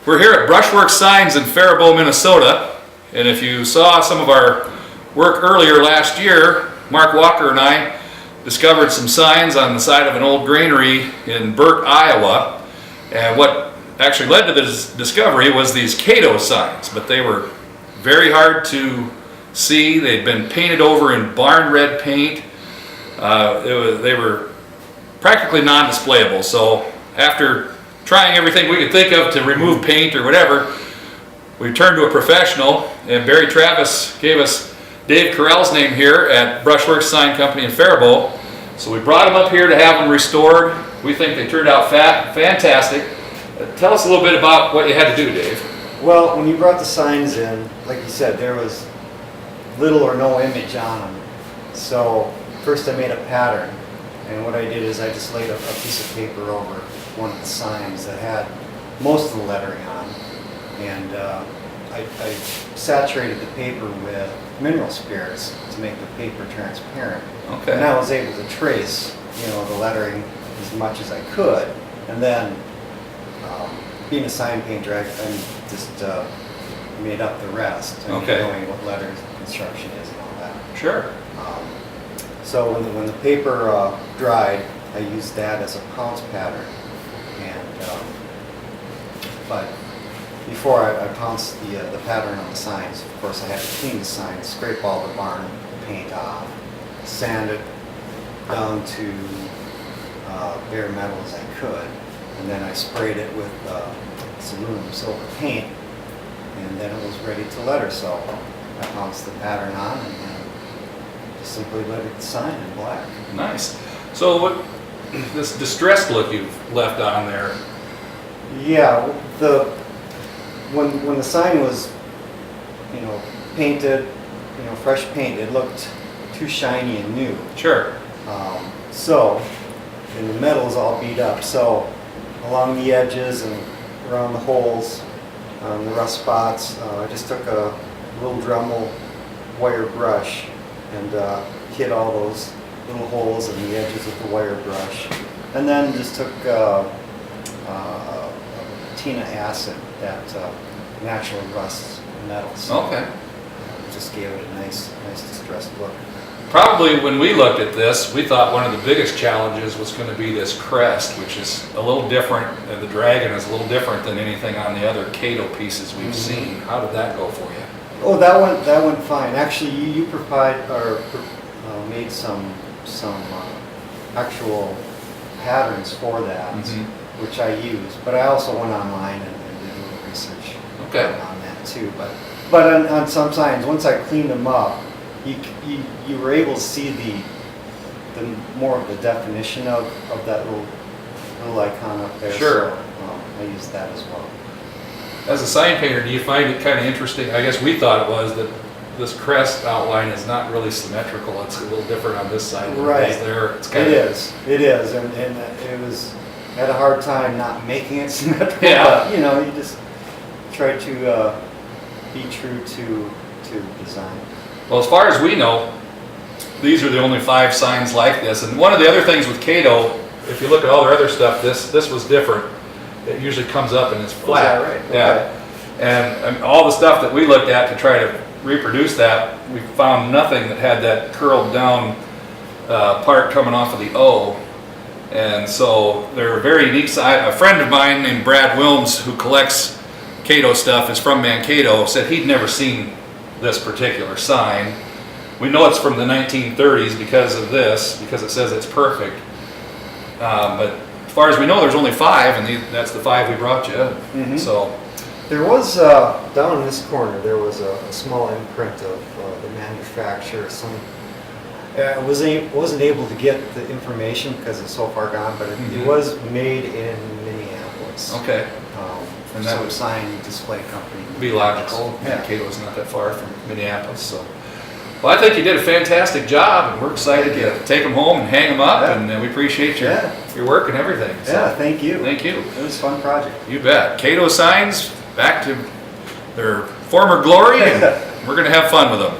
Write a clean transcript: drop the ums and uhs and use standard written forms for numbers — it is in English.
We're here at Brushworks Signs in Faribault, Minnesota, and if you saw some of our work earlier last year, Mark Walker and I discovered some signs on the side of an old granary in Burt, Iowa, and what actually led to this discovery was these Kato signs, but they were very hard to see. They'd been painted over in barn red paint. They were practically non-displayable, so after trying everything we could think of to remove paint or whatever, we turned to a professional, and Barry Travis gave us Dave Carell's name here at Brushworks Sign Company in Faribault. So we brought them up here to have them restored. We think they turned out fantastic. Tell us a little bit about what you had to do, Dave. Well, when you brought the signs in, like you said, there was little or no image on them. So first I made a pattern, and what I did is I just laid a piece of paper over one of the signs that had most of the lettering on, and I saturated the paper with mineral spirits to make the paper transparent. Okay. And I was able to trace, the lettering as much as I could, and then being a sign painter, I just made up the rest. Okay. Knowing what letters construction is and all that. Sure. So when the paper dried, I used that as a pounce pattern. But before I pounced the pattern on the signs, of course I had to clean the signs, scrape all the barn paint off, sand it down to bare metal as I could, and then I sprayed it with some aluminum silver paint, and then it was ready to letter. So I pounced the pattern on and just simply lettered the sign in black. Nice. So what this distressed look you've left on there? Yeah, when the sign was, painted, fresh paint, it looked too shiny and new. Sure. And the metal's all beat up. So along the edges and around the holes, the rust spots, I just took a little Dremel wire brush and hit all those little holes in the edges with the wire brush, and then just took patina acid that naturally rusts metals. So Okay. just gave it a nice distressed look. Probably when we looked at this, we thought one of the biggest challenges was going to be this crest, which is a little different. The dragon is a little different than anything on the other Kato pieces we've seen. How did that go for you? Oh, that went fine. Actually, you made some actual patterns for that, which I used. But I also went online and did a little research on that too. But on some signs, once I cleaned them up, you were able to see the more of the definition of that little icon up there. Sure. So I used that as well. As a sign painter, do you find it kind of interesting? I guess we thought it was that this crest outline is not really symmetrical. It's a little different on this side than it is there. It's kind It is, and it was, I had a hard time not making it symmetrical. Yeah. But, you just try to be true to design. Well, as far as we know, these are the only 5 signs like this. And one of the other things with Kato, if you look at all their other stuff, this was different. It usually comes up and it's flat. Oh, is that right? Yeah. Okay. And all the stuff that we looked at to try to reproduce that, we found nothing that had that curled down part coming off of the O. And so they're a very unique sign. A friend of mine named Brad Wilms, who collects Kato stuff, is from Mankato, said he'd never seen this particular sign. We know it's from the 1930s because of this, because it says it's perfect. But as far as we know, there's only 5, and that's the 5 we brought you. So There was, down in this corner, there was a small imprint of the manufacturer. I wasn't able to get the information because it's so far gone, but it was made in Minneapolis. okay. And that was sign display company. Be logical. Yeah. Kato's not that far from Minneapolis, so. Well, I think you did a fantastic job, and we're excited to take them home and hang them up, and we appreciate your work and everything. So, Yeah, thank you. Thank you. It was a fun project. You bet. Kato signs back to their former glory, and we're going to have fun with them.